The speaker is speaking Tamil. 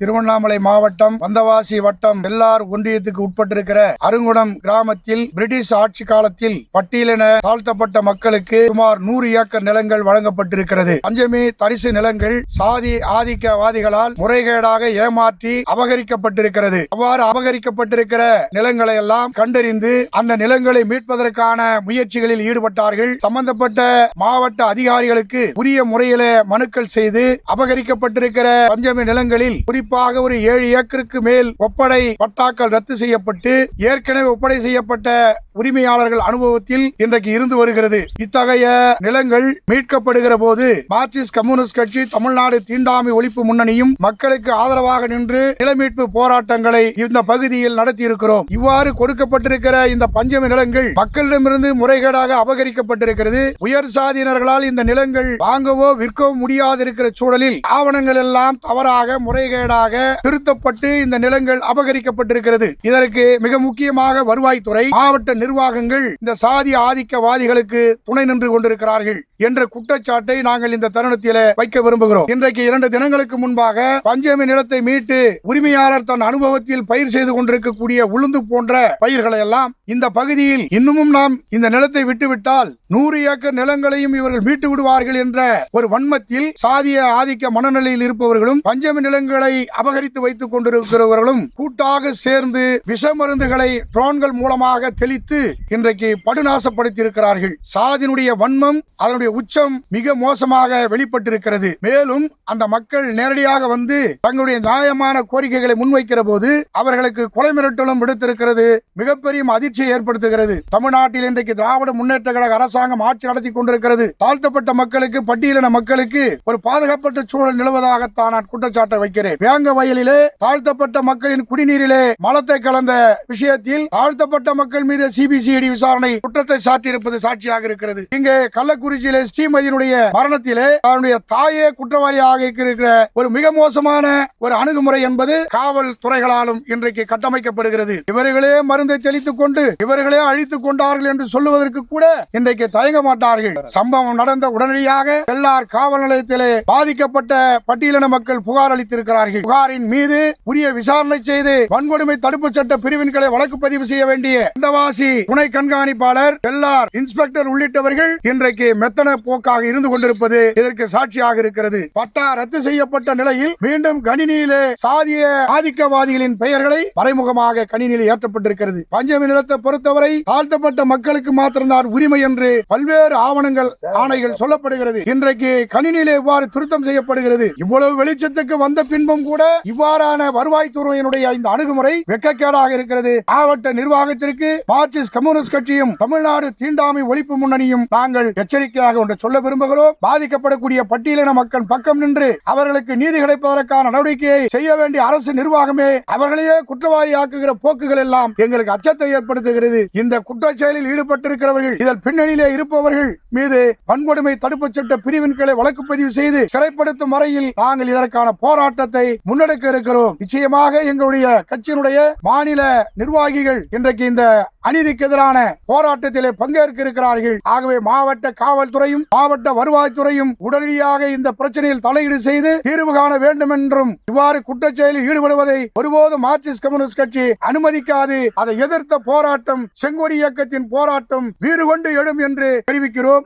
திருவண்ணாமலை மாவட்டம் வந்தவாசி வட்டம் வெள்ளார் ஒன்றியத்துக்கு உட்பட்டிருக்கிற அருங்குணம் கிராமத்தில் பிரிட்டிஷ் ஆட்சி காலத்தில் பட்டியலின தாழ்த்தப்பட்ட மக்களுக்கு சுமார் 100 ஏக்கர் நிலங்கள் வழங்கப்பட்டிருக்கிறது. பஞ்சமி தரிசு நிலங்கள் சாதி ஆதிக்கவாதிகளால் முறைகேடாக ஏமாற்றி அபகரிக்கப்பட்டிருக்கிறது. அவ்வாறு அபகரிக்கப்பட்டிருக்கிற நிலங்களை எல்லாம் கண்டறிந்து அந்த நிலங்களை மீட்பதற்கான முயற்சிகளில் ஈடுபட்டார்கள். சம்பந்தப்பட்ட மாவட்ட அதிகாரிகளுக்கு உரிய முறையில மனுக்கள் செய்து அபகரிக்கப்பட்டிருக்கிற பஞ்சமி நிலங்களில் குறிப்பாக ஒரு 7 ஏக்கருக்கு மேல் ஒப்படை பட்டாக்கள் ரத்து செய்யப்பட்டு ஏற்கனவே ஒப்படை செய்யப்பட்ட உரிமையாளர்கள் அனுபவத்தில் இன்றைக்கு இருந்து வருகிறது. இத்தகைய நிலங்கள் மீட்கப்படுகிற போது மார்க்சிஸ்ட் கம்யூனிஸ்ட் கட்சி, தமிழ்நாடு தீண்டாமை ஒழிப்பு முன்னணியும் மக்களுக்கு ஆதரவாக நின்று நிலமீட்பு போராட்டங்களை இந்த பகுதியில் நடத்தி இருக்கிறோம். இவ்வாறு கொடுக்கப்பட்டிருக்கிற இந்த பஞ்சமி நிலங்கள் மக்களிடமிருந்து முறைகேடாக அபகரிக்கப்பட்டிருக்கிறது. உயர் சாதியினர்களால் இந்த நிலங்கள் வாங்கவோ விற்கவோ முடியாது இருக்கிற சூழலில் ஆவணங்கள் எல்லாம் தவறாக முறைகேடாக திருத்தப்பட்டு இந்த நிலங்கள் அபகரிக்கப்பட்டிருக்கிறது. இதற்கு மிக முக்கியமாக வருவாய்த்துறை, மாவட்ட நிர்வாகங்கள் இந்த சாதி ஆதிக்கவாதிகளுக்கு துணை நின்று கொண்டிருக்கிறார்கள் என்ற குற்றச்சாட்டை நாங்கள் இந்த தருணத்தில் வைக்க விரும்புகிறோம். இன்றைக்கு 2 தினங்களுக்கு முன்பாக பஞ்சமி நிலத்தை மீட்டு உரிமையாளர் தன் அனுபவத்தில் பயிர் செய்து கொண்டிருக்கக்கூடிய உளுந்து போன்ற பயிர்களை எல்லாம் இந்த பகுதியில் இன்னமும் நாம் இந்த நிலத்தை விட்டுவிட்டால் 100 ஏக்கர் நிலங்களையும் இவர்கள் மீட்டு விடுவார்கள் என்ற ஒரு வன்மத்தில் சாதிய ஆதிக்க மனநிலையில் இருப்பவர்களும் பஞ்சமி நிலங்களை அபகரித்து வைத்துக் கொண்டிருக்கிறவர்களும் கூட்டாக சேர்ந்து விஷ மருந்துகளை ட்ரோன்கள் மூலமாக தெளித்து இன்றைக்கு படுநாசப்படுத்தி இருக்கிறார்கள். சாதியினுடைய வன்மம் அதனுடைய உச்சம் மிக மோசமாக வெளிப்பட்டிருக்கிறது. மேலும் அந்த மக்கள் நேரடியாக வந்து தங்களுடைய நியாயமான கோரிக்கைகளை முன்வைக்கிற போது அவர்களுக்கு கொலை மிரட்டலும் விடுத்திருக்கிறது. மிகப்பெரிய அதிர்ச்சியை ஏற்படுத்துகிறது. தமிழ்நாட்டில் இன்றைக்கு திராவிட முன்னேற்ற கழக அரசாங்கம் ஆட்சி நடத்தி கொண்டிருக்கிறது. தாழ்த்தப்பட்ட மக்களுக்கு, பட்டியலின மக்களுக்கு ஒரு பாதுகாப்பற்ற சூழல் நிலவதாகத்தான் நான் குற்றச்சாட்டை வைக்கிறேன். வேங்க வயலிலே தாழ்த்தப்பட்ட மக்களின் குடிநீரிலே மலத்தை கலந்த விஷயத்தில் தாழ்த்தப்பட்ட மக்கள் மீது சிபிசிஐடி விசாரணை குற்றத்தை சாட்டியிருப்பது சாட்சியாக இருக்கிறது. இங்கே கள்ளக்குறிச்சியிலே ஸ்ரீமதியினுடைய மரணத்திலே அவருடைய தாயே குற்றவாளியாக இருக்கிற ஒரு மிக மோசமான ஒரு அணுகுமுறை என்பது காவல்துறைகளாலும் இன்றைக்கு கட்டமைக்கப்படுகிறது. இவர்களே மருந்தை தெளித்துக் கொண்டு இவர்களே அழித்துக் கொண்டார்கள் என்று சொல்லுவதற்கு கூட இன்றைக்கு தயங்க மாட்டார்கள். சம்பவம் நடந்த உடனடியாக வெள்ளார் காவல் நிலையத்திலே பாதிக்கப்பட்ட பட்டியலின மக்கள் புகார் அளித்திருக்கிறார்கள். புகாரின் மீது உரிய விசாரணை செய்து வன்கொடுமை தடுப்பு சட்ட பிரிவின்களை வழக்கு பதிவு செய்ய வேண்டிய வந்தவாசி துணை கண்காணிப்பாளர், வெள்ளார் இன்ஸ்பெக்டர் உள்ளிட்டவர்கள் இன்றைக்கு மெத்தன போக்காக இருந்து கொண்டிருப்பது இதற்கு சாட்சியாக இருக்கிறது. பட்டா ரத்து செய்யப்பட்ட நிலையில் மீண்டும் கணினியிலே சாதிய ஆதிக்கவாதிகளின் பெயர்களை மறைமுகமாக கணினியில் ஏற்றப்பட்டிருக்கிறது. பஞ்சமி நிலத்தை பொறுத்தவரை தாழ்த்தப்பட்ட மக்களுக்கு மாத்திரம்தான் உரிமை என்று பல்வேறு ஆணைகள் சொல்லப்படுகிறது. இன்றைக்கு கணினியிலே இவ்வாறு திருத்தம் செய்யப்படுகிறது. இவ்வளவு வெளிச்சத்துக்கு வந்த பின்பும் கூட இவ்வாறான வருவாய்த்துறையினுடைய இந்த அணுகுமுறை வெட்கக்கேடாக இருக்கிறது. மாவட்ட நிர்வாகத்திற்கு மார்க்சிஸ்ட் கம்யூனிஸ்ட் கட்சியும் தமிழ்நாடு தீண்டாமை ஒழிப்பு முன்னணியும் நாங்கள் எச்சரிக்கையாக ஒன்று சொல்ல விரும்புகிறோம். பாதிக்கப்படக்கூடிய பட்டியலின மக்கள் பக்கம் நின்று அவர்களுக்கு நீதி கிடைப்பதற்கான நடவடிக்கையை செய்ய வேண்டிய அரசு நிர்வாகமே அவர்களையே குற்றவாளியாக்குகிற போக்குகள் எல்லாம் எங்களுக்கு அச்சத்தை ஏற்படுத்துகிறது. இந்த குற்றச்செயலில் ஈடுபட்டிருக்கிறவர்கள், இதன் பின்னணியிலே இருப்பவர்கள் மீது வன்கொடுமை தடுப்பு சட்ட பிரிவின் கீழ் வழக்கு பதிவு செய்து சிறைப்படுத்தும் வரையில் நாங்கள் இதற்கான போராட்டத்தை முன்னெடுக்க இருக்கிறோம். நிச்சயமாக எங்களுடைய கட்சியினுடைய மாநில நிர்வாகிகள் இன்றைக்கு இந்த அநீதிக்கு எதிரான போராட்டத்திலே பங்கேற்க இருக்கிறார்கள். ஆகவே மாவட்ட காவல்துறையும் மாவட்ட வருவாய்த்துறையும் உடனடியாக இந்த பிரச்சனையில் தலையீடு செய்து தீர்வு காண வேண்டும் என்றும் இவ்வாறு குற்றச்செயலில் ஈடுபடுவதை ஒருபோதும் மார்க்சிஸ்ட் கம்யூனிஸ்ட் கட்சி அனுமதிக்காது. அதை எதிர்த்த போராட்டம், செங்கொடி இயக்கத்தின் போராட்டம் வீறு கொண்டு எழும் என்று தெரிவிக்கிறோம்.